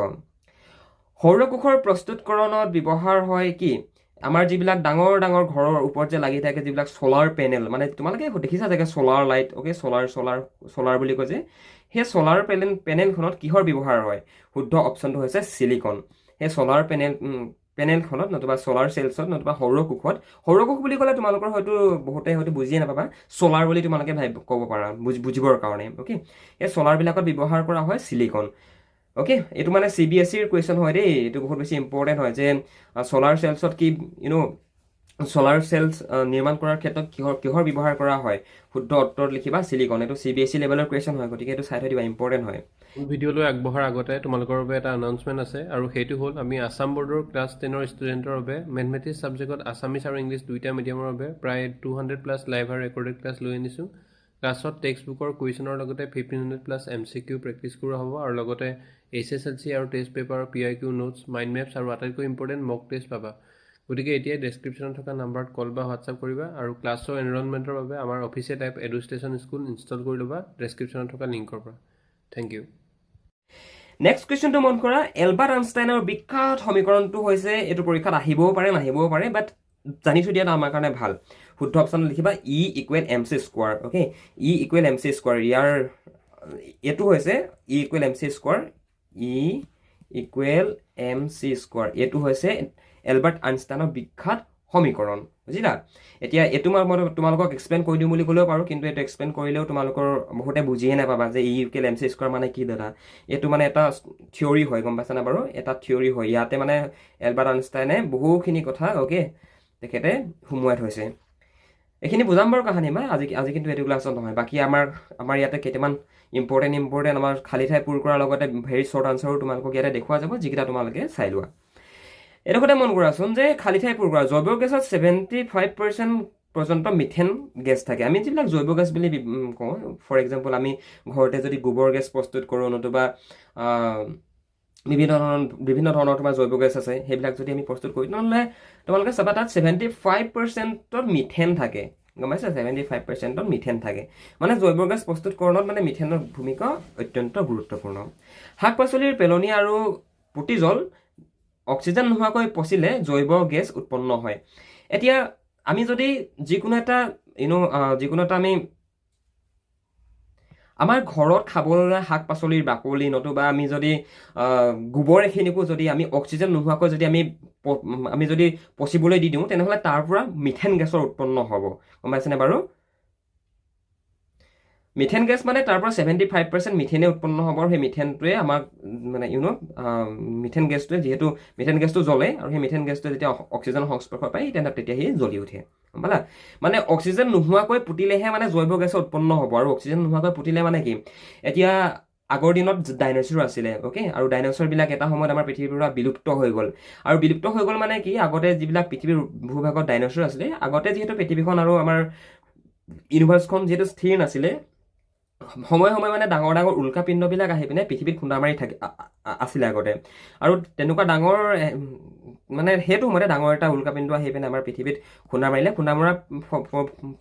সৌৰকোষৰ প্ৰস্তুতকৰণত ব্যৱহাৰ হয় কি আমাৰ যিবিলাক ডাঙৰ ঘৰৰ ওপৰত যে লাগি থাকে যিবিলাক ছলাৰ পেনেল মানে তোমালোকে দেখিছা চাগে ছলাৰ লাইট অ'কে ছলাৰ বুলি কয় যে সেই ছলাৰ পেনেলখনত কিহৰ ব্যৱহাৰ হয় শুদ্ধ অপশ্যনটো হৈছে চিলিকন সেই ছলাৰ পেনেলখনত নতুবা ছলাৰ চেলছত নতুবা সৌৰকোষ বুলি ক'লে তোমালোকৰ বহুতে বুজিয়ে নাপাবা ছলাৰ বুলি তোমালোকে ক'ব পাৰা বুজিবৰ কাৰণে অ'কে এই ছলাৰবিলাকত ব্যৱহাৰ কৰা হয় চিলিকন অ'কে এইটো মানে CBSEৰ কুৱেশ্যন হয় দেই এইটো বহুত বেছি ইম্পৰ্টেণ্ট হয় যে ছলাৰ চেলছত কি ছলাৰ চেলছ নিৰ্মাণ কৰাৰ ক্ষেত্ৰত কিহৰ ব্যৱহাৰ কৰা হয় শুদ্ধ উত্তৰত লিখিবা চিলিকন এইটো CBSE লেভেলৰ কুৱেশ্যন হয় গতিকে এইটো চাই থৈ দিবা ইম্পৰ্টেণ্ট হয় ভিডিঅ'লৈ আগবঢ়াৰ আগতে তোমালোকৰ বাবে এটা এনাউন্সমেণ্ট আছে আৰু সেইটো হ'ল আমি আছাম বৰ্ডৰ ক্লাছ 10ৰ ষ্টুডেণ্টৰ বাবে মেথমেটিক্স ছাবজেক্টত আছামিজ আৰু ইংলিছ দুইটা মিডিয়ামৰ বাবে প্ৰায় 200+ লাইভ আৰু ৰেকৰ্ডেড ক্লাছ লৈ আনিছোঁ ক্লাছত টেক্সট বুকৰ কুৱেশ্যনৰ লগতে 1500+ MCQ প্ৰেক্টিছ কৰা হ'ব আৰু লগতে SSLC আৰু test paper PIQ notes mind maps আৰু আটাইতকৈ ইম্পৰ্টেণ্ট মক টেষ্ট পাবা গতিকে এতিয়াই ডেছক্ৰিপশ্যনত থকা নাম্বাৰত কল বা হোৱাটছআপ কৰিবা আৰু ক্লাছৰ এনৰলমেণ্টৰ বাবে আমাৰ অফিচিয়েল এপ এডুষ্টেশ্যন স্কুল ইনষ্টল কৰি ল'বা ডেছক্ৰিপশ্যনত থকা লিংকৰ পৰা থেংক ইউ নেক্সট কুৱেশ্যনটো মন কৰা এলবাৰ্ট আইনষ্টাইনৰ বিখ্যাত সমীকৰণটো হৈছে এইটো পৰীক্ষাত আহিবও পাৰে নাহিবও পাৰে বাট জানি থৈ দিয়াটো আমাৰ কাৰণে ভাল শুদ্ধ অপশ্যন লিখিবা E = mc² okay E = mc² ইয়াৰ এইটো হৈছে E = mc², E = mc² এইটো হৈছে এলবাৰ্ট আইনষ্টাইনৰ বিখ্যাত সমীকৰণ বুজিলা এতিয়া এইটো মই তোমালোকক এক্সপ্লেইন কৰি দিম বুলি ক'লেও পাৰোঁ কিন্তু এইটো এক্সপ্লেইন কৰিলেও তোমালোকৰ বহুতে বুজিয়ে নাপাবা যে E = mc² মানে কি দাদা এইটো মানে এটা থিয়ৰী হয় গম পাইছানে বাৰু এটা থিয়ৰী হয় ইয়াতে মানে এলবাৰ্ট আইনষ্টাইনে বহুখিনি কথা অ'কে তেখেতে সুমুৱাই থৈছে এইখিনি বুজাম বাৰু কাহানী মই আজি কিন্তু এইটো ক্লাছত নহয়। বাকী আমাৰ ইয়াতে কেইটামান ইম্পৰ্টেণ্ট আমাৰ খালী ঠাই পূৰ কৰাৰ লগতে ভেৰি শ্বৰ্ট আনচাৰো তোমালোকক ইয়াতে দেখুওৱা যাব, যিকেইটা তোমালোকে চাই লোৱা। এইডোখৰতে মন কৰাচোন যে খালী ঠাই পূৰ কৰা জৈৱ গেছত 75% পৰ্যন্ত মিথেন গেছ থাকে। আমি যিবিলাক জৈৱ গেছ বুলি কওঁ, ফৰ এক্সাম্পল আমি ঘৰতে যদি গোবৰ গেছ প্ৰস্তুত কৰোঁ, নতুবা বিভিন্ন ধৰণৰ তোমাৰ জৈৱ গেছ আছে, সেইবিলাক যদি আমি প্ৰস্তুত কৰোঁ, তেনেহ'লে তোমালোকে চাবা তাত 75%ত মিথেন থাকে। গম পাইছা? 75%ত মিথেন থাকে। মানে জৈৱ গেছ প্ৰস্তুতকৰণত মানে মিথেনৰ ভূমিকা অত্যন্ত গুৰুত্বপূৰ্ণ। শাক পাচলিৰ পেলনীয়া আৰু পুতিজল অক্সিজেন নোহোৱাকৈ পচিলে জৈৱ গেছ উৎপন্ন হয়। এতিয়া আমি যদি যিকোনো এটা আমি আমাৰ ঘৰত খাবলৈ শাক পাচলিৰ বাকলি নতুবা আমি যদি গোবৰ এখিনিকো যদি আমি অক্সিজেন নোহোৱাকৈ যদি আমি যদি পচিবলৈ দি দিওঁ, তেনেহ'লে তাৰ পৰা মিথেন গেছৰ উৎপন্ন হ'ব। গম পাইছেনে বাৰু? মিথেন গেছ মানে তাৰ পৰা 75% মিথেনে উৎপন্ন হ'ব, আৰু সেই মিথেনটোৱে আমাক মানে মিথেন গেছটোৱে যিহেতু মিথেন গেছটো জ্বলে, আৰু সেই মিথেন গেছটোৱে যেতিয়া অক্সিজেনৰ সংস্পৰ্শ পায় তেতিয়া সি জ্বলি উঠে। গম পালা? মানে অক্সিজেন নোহোৱাকৈ পুতিলেহে মানে জৈৱ গেছ উৎপন্ন হ'ব। আৰু অক্সিজেন নোহোৱাকৈ পুতিলে মানে কি, এতিয়া আগৰ দিনত ডাইন'ছৰ আছিলে, অ'কে, আৰু ডাইন'ছৰবিলাক এটা সময়ত আমাৰ পৃথিৱীৰ পৰা বিলুপ্ত হৈ গ'ল। আৰু বিলুপ্ত হৈ গ'ল মানে কি, আগতে যিবিলাক পৃথিৱীৰ ভূভাগত ডাইন'ছৰ আছিলে, আগতে যিহেতু পৃথিৱীখন আৰু আমাৰ ইউনিভাৰ্ছখন যিহেতু স্থিৰ নাছিলে, সময়ে সময়ে মানে ডাঙৰ ডাঙৰ উল্কাপিণ্ডবিলাক আহি পিনে পৃথিৱীত খুন্দা মাৰি আছিলে আগতে। আৰু তেনেকুৱা ডাঙৰ মানে সেইটো সময়তে ডাঙৰ এটা উল্কাপিণ্ড আহি পিনে আমাৰ পৃথিৱীত খুন্দা মাৰিলে। খুন্দা মৰাৰ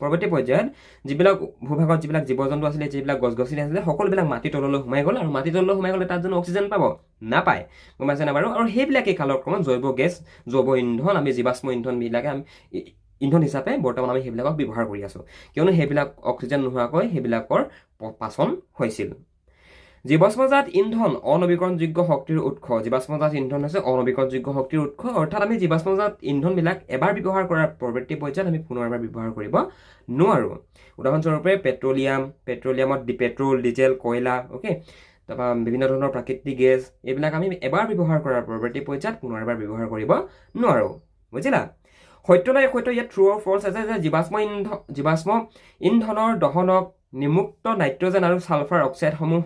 পৰৱৰ্তী পৰ্যায়ত যিবিলাক ভূভাগত যিবিলাক জীৱ জন্তু আছিলে, যিবিলাক গছ গছনি আছিলে, সকলোবিলাক মাটিৰ তললৈ সোমাই গ'ল। আৰু মাটিৰ তললৈ সোমাই গ'লে তাত জানো অক্সিজেন পাব? নাপায়। গম পাইছেনে বাৰু? আৰু সেইবিলাকেই কালক্ৰমত জৈৱ গেছ, জৈৱ ইন্ধন, আমি জীৱাশ্ম ইন্ধনবিলাকে ইন্ধন হিচাপে বৰ্তমান আমি সেইবিলাকক ব্যৱহাৰ কৰি আছোঁ, কিয়নো সেইবিলাক অক্সিজেন নোহোৱাকৈ সেইবিলাকৰ পাচন হৈছিল। জীৱাশ্মজাত ইন্ধন অনবীকৰণযোগ্য শক্তিৰ উৎস। জীৱাশ্মজাত ইন্ধন হৈছে অনবীকৰণযোগ্য শক্তিৰ উৎস, অৰ্থাৎ আমি জীৱাশ্মজাত ইন্ধনবিলাক এবাৰ ব্যৱহাৰ কৰাৰ পৰৱৰ্তী পৰ্যায়ত আমি পুনৰ এবাৰ ব্যৱহাৰ কৰিব নোৱাৰোঁ। উদাহৰণস্বৰূপে পেট্ৰলিয়ামত পেট্ৰল, ডিজেল, কয়লা, অ'কে, তাৰপৰা বিভিন্ন ধৰণৰ প্ৰাকৃতিক গেছ, এইবিলাক আমি এবাৰ ব্যৱহাৰ কৰাৰ পৰৱৰ্তী পৰ্যায়ত পুনৰ এবাৰ ব্যৱহাৰ কৰিব নোৱাৰোঁ। বুজিলা? সত্য নাই সত্য, ইয়াত ট্ৰু অৰ ফল্ছ আছে যে জীৱাশ্ম ইন্ধনৰ দহনক নিমুক্ত নাইট্ৰজেন আৰু ছালফাৰ অক্সাইডসমূহ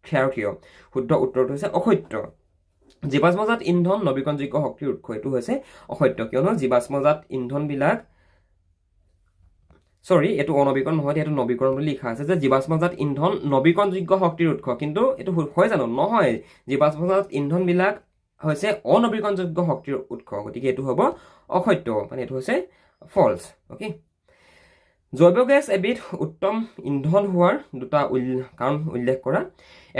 ক্ষাৰকীয়। শুদ্ধ উত্তৰটো হৈছে অসত্য। জীৱাশ্মজাত ইন্ধন নৱীকৰণযোগ্য শক্তিৰ উৎস, এইটো হৈছে অসত্য, কিয়নো জীৱাশ্মজাত ইন্ধনবিলাক এইটো অনবীকৰণ নহয়, এইটো নৱীকৰণ বুলি লিখা আছে যে জীৱাশ্মজাত ইন্ধন নৱীকৰণযোগ্য শক্তিৰ উৎস, কিন্তু এইটো হয় জানো? নহয়। জীৱাশ্মজাত ইন্ধনবিলাক হৈছে অনবীকৰণযোগ্য শক্তিৰ উৎস, গতিকে এইটো হ'ব অসত্য, মানে এইটো হৈছে ফল্ছ। অ'কে, জৈৱ গেছ এবিধ উত্তম ইন্ধন হোৱাৰ দুটা কাৰণ উল্লেখ কৰা।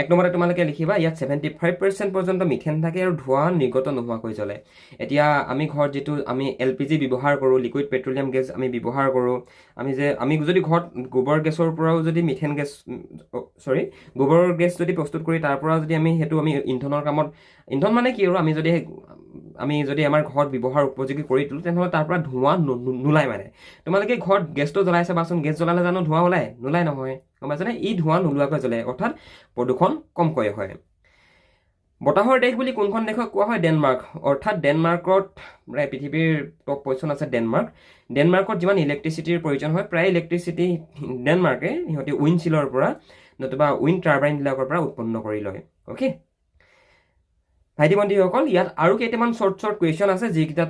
এক নম্বৰতে তোমালোকে লিখিবা, ইয়াত 75% পৰ্যন্ত মিথেন থাকে আৰু ধোঁৱা নিৰ্গত নোহোৱাকৈ জ্বলে। এতিয়া আমি ঘৰত যিটো আমি LPG ব্যৱহাৰ কৰোঁ, লিকুইড পেট্ৰলিয়াম গেছ আমি ব্যৱহাৰ কৰোঁ, আমি যদি ঘৰত গোবৰ গেছৰ পৰাও যদি গোবৰ গেছ যদি প্ৰস্তুত কৰি তাৰ পৰা যদি আমি ইন্ধনৰ কামত, ইন্ধন মানে কি, আৰু আমি যদি আমাৰ ঘৰত ব্যৱহাৰ উপযোগী কৰি তোলোঁ, তেনেহ'লে তাৰ পৰা ধোঁৱা নোলায়। মানে তোমালোকে ঘৰত গেছটো জ্বলাই চাবাচোন, গেছ জ্বলালে জানো ধোঁৱা ওলায়? নোলায় নহয়। গম পাইছানে? ই ধোঁৱা নোলোৱাকৈ জ্বলে, অৰ্থাৎ প্ৰদূষণ কমকৈ হয়। বতাহৰ দেশ বুলি কোনখন দেশক কোৱা হয়? ডেনমাৰ্ক। অৰ্থাৎ ডেনমাৰ্কত পৃথিৱীৰ টপ পজিশ্যন আছে ডেনমাৰ্ক। ডেনমাৰ্কত যিমান ইলেক্ট্ৰিচিটিৰ প্ৰয়োজন হয়, প্ৰায় ইলেক্ট্ৰিচিটি ডেনমাৰ্কে সিহঁতে উইণ্ড চিলৰ পৰা নতুবা উইণ্ড টাৰ্বাইনবিলাকৰ পৰা উৎপন্ন কৰি লয়। অ'কে ভাইটি ভণ্টিসকল, ইয়াত আৰু কেইটামান শ্বৰ্ট কুৱেশ্যন আছে, যিকেইটা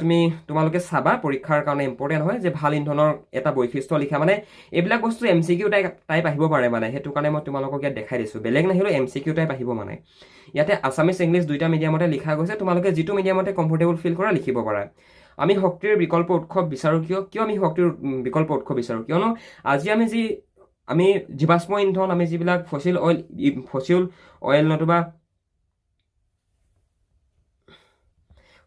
তোমালোকে চাবা, পৰীক্ষাৰ কাৰণে ইম্পৰ্টেণ্ট হয়। যে ভাল ইন্ধনৰ এটা বৈশিষ্ট্য লিখা, মানে এইবিলাক বস্তু MCQ টাইপ আহিব পাৰে, মানে সেইটো কাৰণে মই তোমালোকক ইয়াত দেখাই দিছোঁ। বেলেগ নাহিলেও MCQ টাইপ আহিব। মানে ইয়াতে আছামিছ ইংলিছ দুইটা মিডিয়ামতে লিখা গৈছে, তোমালোকে যিটো মিডিয়ামতে কমফৰ্টেবল ফিল কৰা লিখিব পাৰা। আমি শক্তিৰ বিকল্প উৎস বিচাৰোঁ কিয় আমি শক্তিৰ বিকল্প উৎস বিচাৰোঁ? কিয়নো আজি আমি জীৱাশ্ম ইন্ধন, আমি যিবিলাক ফচিল অইল নতুবা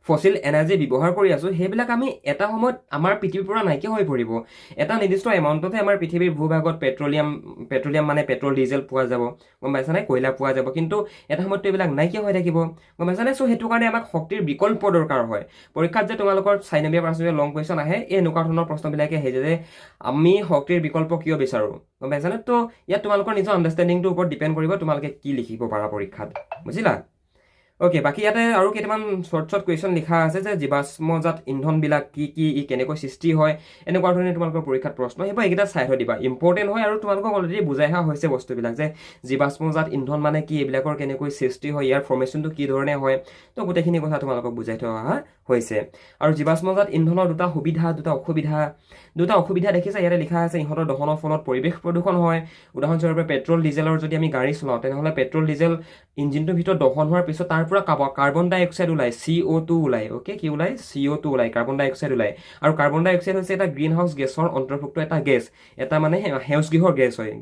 ফচিল এনাৰ্জি ব্যৱহাৰ কৰি আছোঁ, সেইবিলাক আমি এটা সময়ত আমাৰ পৃথিৱীৰ পৰা নাইকিয়া হৈ পৰিব। এটা নিৰ্দিষ্ট এমাউণ্টতে আমাৰ পৃথিৱীৰ ভূভাগত পেট্ৰলিয়াম মানে পেট্ৰল, ডিজেল পোৱা যাব। গম পাইছানে? কয়লা পোৱা যাব, কিন্তু এটা সময়ততো এইবিলাক নাইকিয়া হৈ থাকিব। গম পাইছানে? চ' সেইটো কাৰণে আমাক শক্তিৰ বিকল্প দৰকাৰ হয়। পৰীক্ষাত যে তোমালোকৰ 4 নম্বৰ 5 নম্বৰ লং কুৱেশ্যন আহে, এই এনেকুৱা ধৰণৰ প্ৰশ্নবিলাকে আহে যে আমি শক্তিৰ বিকল্প কিয় বিচাৰোঁ? গম পাইছানে? তো ইয়াত তোমালোকৰ নিজৰ আণ্ডাৰষ্টেণ্ডিংটোৰ ওপৰত ডিপেণ্ড কৰিব তোমালোকে কি লিখিব পাৰা পৰীক্ষাত। বুজিলা? অ'কে, বাকী ইয়াতে আৰু কেইটামান শ্বৰ্ট কুৱেশ্যন লিখা আছে যে জীৱাশ্মজাত ইন্ধনবিলাক কি কি, ই কেনেকৈ সৃষ্টি হয়, এনেকুৱা ধৰণে তোমালোকৰ পৰীক্ষাত প্ৰশ্ন আহিব। এইকেইটা চাই থৈ দিবা, ইম্পৰ্টেণ্ট হয় আৰু তোমালোকক অলৰেডি বুজাই অহা হৈছে বস্তুবিলাক যে জীৱাশ্মজাত ইন্ধন মানে কি, এইবিলাকৰ কেনেকৈ সৃষ্টি হয়, ইয়াৰ ফৰ্মেশ্যনটো কি ধৰণে হয়, তো গোটেইখিনি কথা তোমালোকক বুজাই থৈ অহা হৈছে। আৰু জীৱাশ্মজাত ইন্ধনৰ দুটা সুবিধা দুটা অসুবিধা দেখিছা ইয়াতে লিখা আছে, ইহঁতৰ দহনৰ ফলত পৰিৱেশ প্ৰদূষণ হয়। উদাহৰণস্বৰূপে পেট্ৰল ডিজেলৰ যদি আমি গাড়ী চলাওঁ তেনেহ'লে পেট্ৰল ডিজেল ইঞ্জিনটোৰ ভিতৰত দহন হোৱাৰ পিছত তাৰ পৰা কাৰ্বন ডাই অক্সাইড ওলায়, CO2 ওলায়। অ'কে, কি ওলায়? CO2 ওলায়, কাৰ্বন ডাই অক্সাইড ওলায়। আৰু কাৰ্বন ডাই অক্সাইড হৈছে এটা গ্ৰীণ হাউচ গেছৰ অন্তৰ্ভুক্ত এটা গেছ, এটা মানে সেউজগৃহৰ গেছ হয়।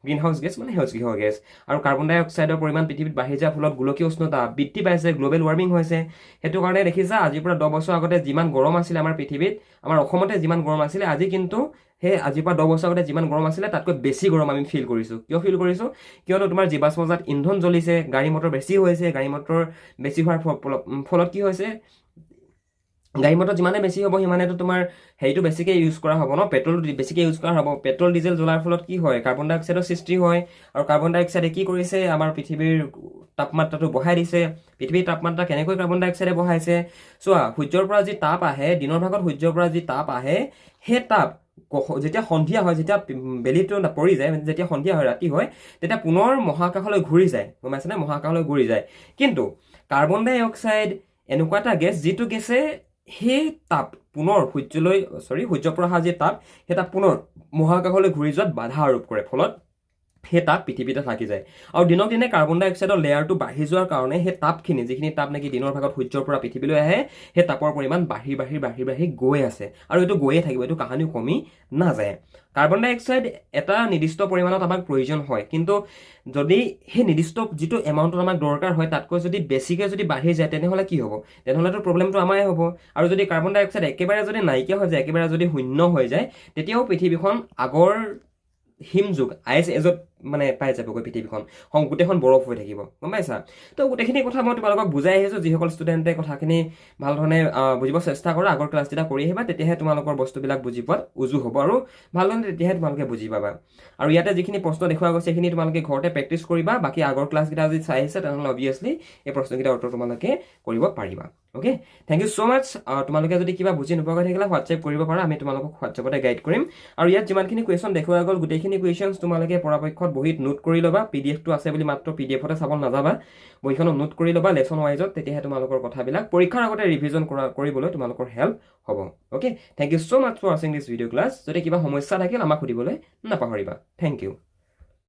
গ্ৰীণ হাউচ গেছ মানে সেউজগৃহৰ গেছ। আৰু কাৰ্বন ডাই অক্সাইডৰ পৰিমাণ পৃথিৱীত বাঢ়ি যোৱাৰ ফলত গোলকীয় উষ্ণতা বৃদ্ধি পাইছে, গ্ল'বেল ৱাৰ্মিং হৈছে। সেইটো কাৰণে দেখিছা আজিৰ পৰা 10 বছৰ আগতে যিমান গৰম আছিলে আমাৰ পৃথিৱীত, আমাৰ অসমতে যিমান গৰম আছিলে, আজি কিন্তু সেই আজিৰ পৰা 10 বছৰ আগতে যিমান গৰম আছিলে তাতকৈ বেছি গৰম আমি ফিল কৰিছোঁ। কিয় ফিল কৰিছোঁ? কিয়নো তোমাৰ জীৱাশ্মজাত ইন্ধন জ্বলিছে, গাড়ী মটৰ বেছি হৈছে, গাড়ী মটৰ বেছি হোৱাৰ ফলত কি হৈছে, গাড়ী মটৰ যিমানে বেছি হ'ব সিমানেতো তোমাৰ হেৰিটো বেছিকৈ ইউজ কৰা হ'ব ন, পেট্ৰল বেছিকৈ ইউজ কৰা হ'ব। পেট্ৰল ডিজেল জ্বলাৰ ফলত কি হয়, কাৰ্বন ডাই অক্সাইডৰ সৃষ্টি হয়। আৰু কাৰ্বন ডাই অক্সাইডে কি কৰিছে, আমাৰ পৃথিৱীৰ তাপমাত্ৰাটো বঢ়াই দিছে। পৃথিৱীৰ তাপমাত্ৰা কেনেকৈ কাৰ্বন ডাই অক্সাইডে বঢ়াইছে? চোৱা, সূৰ্যৰ পৰা যি তাপ আহে, দিনৰ ভাগত সূৰ্যৰ পৰা যি তাপ আহে, সেই তাপ যেতিয়া সন্ধিয়া হয়, যেতিয়া বেলিটো পৰি যায়, যেতিয়া সন্ধিয়া হয়, ৰাতি হয়, তেতিয়া পুনৰ মহাকাশলৈ ঘূৰি যায়। গম পাইছেনে? মহাকাশলৈ ঘূৰি যায়। কিন্তু কাৰ্বন ডাই অক্সাইড এনেকুৱা এটা গেছ যিটো গেছে সেই তাপ পুনৰ সূৰ্যৰ পৰা অহা যি তাপ, সেই তাপ পুনৰ মহাকাশলৈ ঘূৰি যোৱাত বাধা আৰোপ কৰে, ফলত সেই তাপ পৃথিৱীতে থাকি যায়। আৰু দিনক দিনে কাৰ্বন ডাই অক্সাইডৰ লেয়াৰটো বাঢ়ি যোৱাৰ কাৰণে সেই তাপখিনি, যিখিনি তাপ নেকি দিনৰ ভাগত সূৰ্যৰ পৰা পৃথিৱীলৈ আহে, সেই তাপৰ পৰিমাণ বাঢ়ি গৈ আছে। আৰু এইটো গৈয়ে থাকিব, এইটো কাহানিও কমি নাযায়। কাৰ্বন ডাই অক্সাইড এটা নিৰ্দিষ্ট পৰিমাণত আমাক প্ৰয়োজন হয়, কিন্তু যদি সেই নিৰ্দিষ্ট যিটো এমাউণ্টত আমাক দৰকাৰ হয় তাতকৈ যদি বেছিকৈ যদি বাঢ়ি যায় তেনেহ'লে কি হ'ব? তেনেহ'লেতো প্ৰব্লেমটো আমাৰে হ'ব। আৰু যদি কাৰ্বন ডাই অক্সাইড একেবাৰে যদি নাইকিয়া হৈ যায়, একেবাৰে যদি শূন্য হৈ যায়, তেতিয়াও পৃথিৱীখন আগৰ হিমযুগ আইচ এজত মানে পাই যাবগৈ, পৃথিৱীখন গোটেইখন বৰফ হৈ থাকিব। গম পাইছা? তো গোটেইখিনি কথা মই তোমালোকক বুজাই আহিছোঁ। যিসকল ষ্টুডেণ্টে কথাখিনি ভাল ধৰণে বুজিব চেষ্টা কৰা, আগৰ ক্লাছকেইটা কৰি আহিবা, তেতিয়াহে তোমালোকৰ বস্তুবিলাক বুজি পোৱাত উজু হ'ব আৰু ভাল ধৰণে তেতিয়াহে তোমালোকে বুজি পাবা। আৰু ইয়াতে যিখিনি প্ৰশ্ন দেখুওৱা গৈছে সেইখিনি তোমালোকে ঘৰতে প্ৰেক্টিছ কৰিবা। বাকী আগৰ ক্লাছকেইটা যদি চাই আহিছে তেনেহ'লে অবভিয়াছলি এই প্ৰশ্নকেইটাৰ উত্তৰ তোমালোকে কৰিব পাৰিবা। অ'কে, থেংক ইউ ছ' মাছ। তোমালোকে যদি কিবা বুজি নোপোৱাকৈ থাকিলে হোৱাটছএপ কৰিব পাৰা, আমি তোমালোকক হোৱাটছএপতে গাইড কৰিম। আৰু ইয়াত যিমানখিনি কুৱেশ্যন দেখুওৱা গ'ল, গোটেইখিনি কুৱেশ্যনছ তোমালোকে পৰাপক্ষত বহীত নোট কৰি ল'বা। PDF-টো আছে বুলি মাত্ৰ PDF-তে চাব নাযাবা, বহীখনত নোট কৰি ল'বা লেচন ৱাইজত, তেতিয়াহে তোমালোকৰ কথাবিলাক পৰীক্ষাৰ আগতে ৰিভিজন কৰিবলৈ তোমালোকৰ হেল্প হ'ব। Okay, thank you so' much for ৱাচিং দিছ ভিডিঅ' ক্লাছ। যদি কিবা সমস্যা থাকিল আমাক সুধিবলৈ নাপাহৰিবা। Thank U.